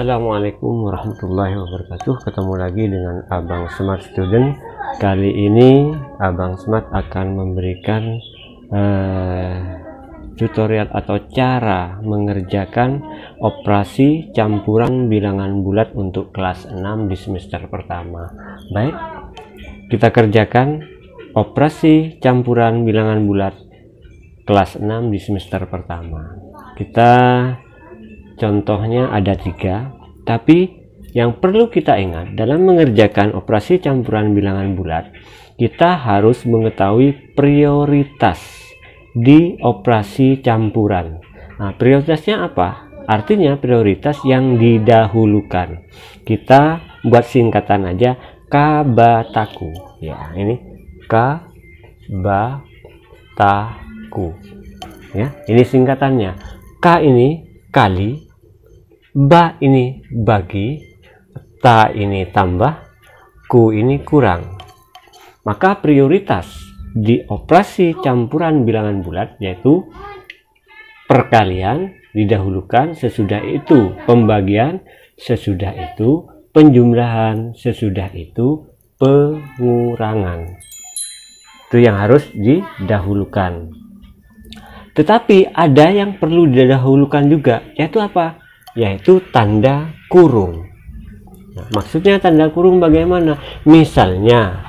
Assalamualaikum warahmatullahi wabarakatuh. Ketemu lagi dengan Abang Smart Student. Kali ini Abang Smart akan memberikan tutorial atau cara mengerjakan operasi campuran bilangan bulat untuk kelas 6 di semester pertama. Baik, kita kerjakan operasi campuran bilangan bulat kelas 6 di semester pertama. Kita contohnya ada 3, tapi yang perlu kita ingat dalam mengerjakan operasi campuran bilangan bulat, kita harus mengetahui prioritas di operasi campuran. Nah, prioritasnya apa? Artinya prioritas yang didahulukan. Kita buat singkatan aja, KBATAKU. Ya, ini KBATAKU. Ya, ini singkatannya. K ini kali, ba ini bagi, ta ini tambah, ku ini kurang. Maka prioritas di operasi campuran bilangan bulat yaitu perkalian didahulukan, sesudah itu pembagian, sesudah itu penjumlahan, sesudah itu pengurangan. Itu yang harus didahulukan. Tetapi ada yang perlu didahulukan juga, yaitu apa? Yaitu tanda kurung. Nah, maksudnya tanda kurung bagaimana? Misalnya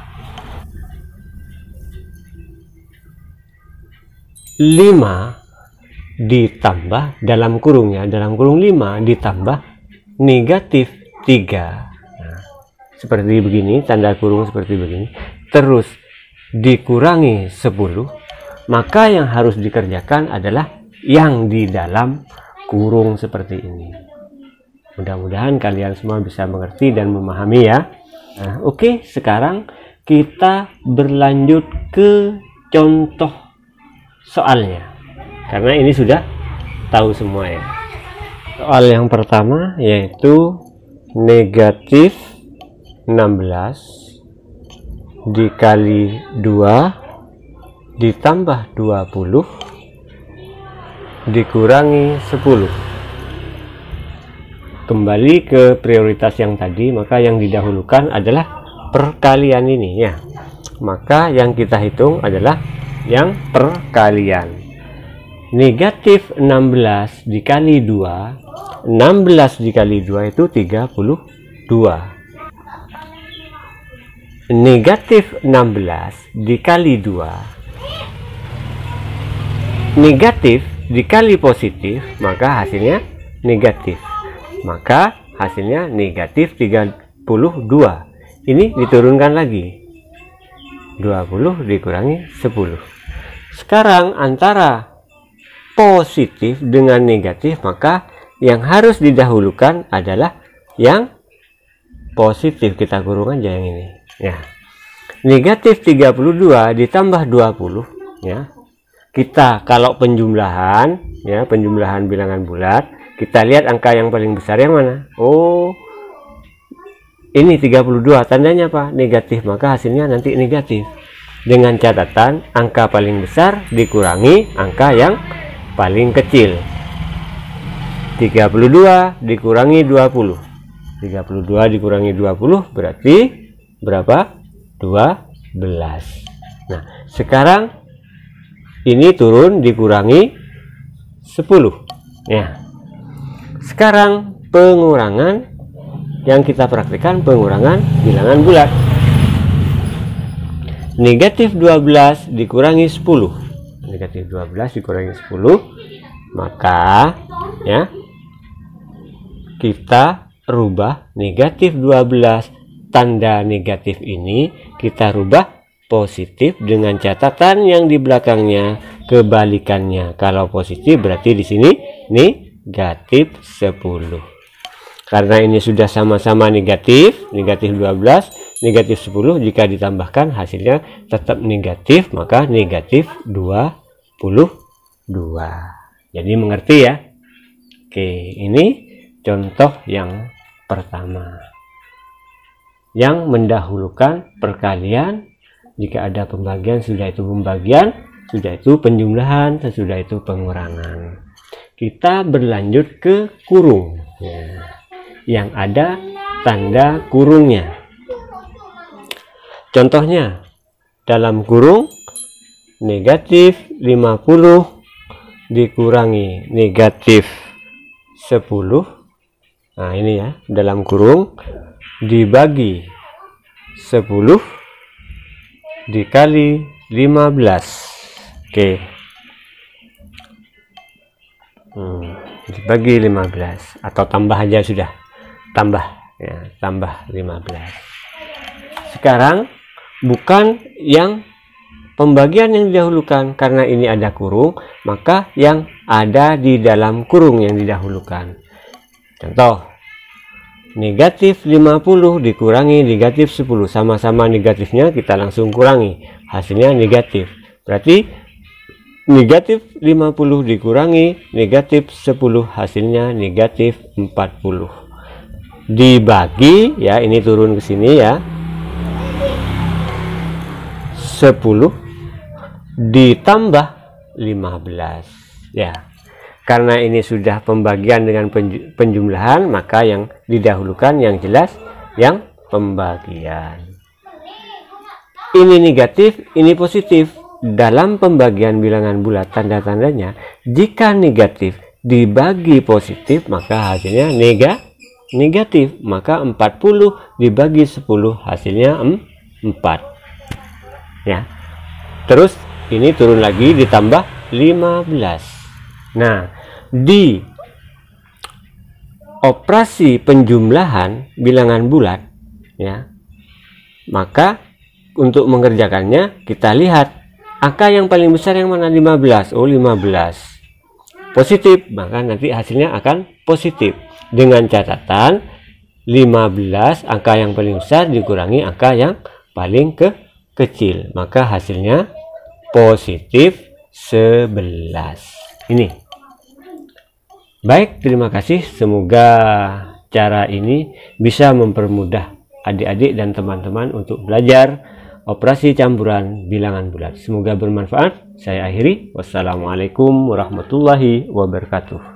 5 ditambah dalam kurungnya, dalam kurung 5 ditambah negatif 3. Nah, seperti begini, tanda kurung seperti begini. Terus dikurangi 10. Maka yang harus dikerjakan adalah yang di dalam kurung seperti ini. Mudah-mudahan kalian semua bisa mengerti dan memahami ya. Nah, oke, sekarang kita berlanjut ke contoh soalnya. Karena ini sudah tahu semua ya. Soal yang pertama yaitu negatif 16 dikali 2 ditambah 20 dikurangi 10. Kembali ke prioritas yang tadi, maka yang didahulukan adalah perkalian ini ya. Maka yang kita hitung adalah yang perkalian. Negatif 16 dikali 2, 16 dikali 2 itu 32. Negatif 16 dikali 2, negatif dikali positif, maka hasilnya negatif. Maka hasilnya negatif 32. Ini diturunkan lagi. 20 dikurangi 10. Sekarang antara positif dengan negatif, maka yang harus didahulukan adalah yang positif. Kita kurung aja yang ini. Ya. Negatif 32 ditambah 20 ya. Kita kalau penjumlahan ya, penjumlahan bilangan bulat, kita lihat angka yang paling besar yang mana? Oh, ini 32, tandanya apa? Negatif, maka hasilnya nanti negatif. Dengan catatan angka paling besar dikurangi angka yang paling kecil. 32 dikurangi 20. 32 dikurangi 20 berarti berapa? 12. Nah, sekarang ini turun dikurangi 10 ya. Sekarang pengurangan yang kita praktikkan, pengurangan bilangan bulat. Negatif 12 dikurangi 10. Negatif 12 dikurangi 10, maka ya kita rubah negatif 12, tanda negatif ini kita rubah positif dengan catatan yang di belakangnya kebalikannya. Kalau positif berarti di sini negatif 10. Karena ini sudah sama-sama negatif, negatif 12, negatif 10, jika ditambahkan hasilnya tetap negatif, maka negatif 22. Jadi mengerti ya? Oke, ini contoh yang pertama. Yang mendahulukan perkalian. Jika ada pembagian, sudah itu pembagian, sudah itu penjumlahan, sesudah itu pengurangan. Kita berlanjut ke kurung. Ya. yang ada tanda kurungnya. Contohnya, dalam kurung negatif 50 dikurangi negatif 10. Nah ini ya, dalam kurung dibagi 10 dikali 15. Oke. Dibagi 15 atau tambah aja sudah. Tambah ya, tambah 15. Sekarang bukan yang pembagian yang didahulukan, karena ini ada kurung, maka yang ada di dalam kurung yang didahulukan. Contoh, negatif 50 dikurangi negatif 10, sama-sama negatifnya kita langsung kurangi, hasilnya negatif. Berarti negatif 50 dikurangi negatif 10, hasilnya negatif 40. Dibagi ya, ini turun ke sini ya, 10 ditambah 15 ya. Karena ini sudah pembagian dengan penjumlahan, maka yang didahulukan yang jelas yang pembagian. Ini negatif, ini positif. Dalam pembagian bilangan bulat, tanda-tandanya jika negatif dibagi positif, maka hasilnya negatif. Maka 40 dibagi 10, hasilnya 4. Ya. Terus ini turun lagi ditambah 15. Nah, di operasi penjumlahan bilangan bulat ya, maka untuk mengerjakannya kita lihat angka yang paling besar yang mana, 15. Oh, 15 positif, maka nanti hasilnya akan positif, dengan catatan 15 angka yang paling besar dikurangi angka yang paling kecil, maka hasilnya positif 11. Ini. Baik, terima kasih. Semoga cara ini bisa mempermudah adik-adik dan teman-teman untuk belajar operasi campuran bilangan bulat. Semoga bermanfaat. Saya akhiri. Wassalamualaikum warahmatullahi wabarakatuh.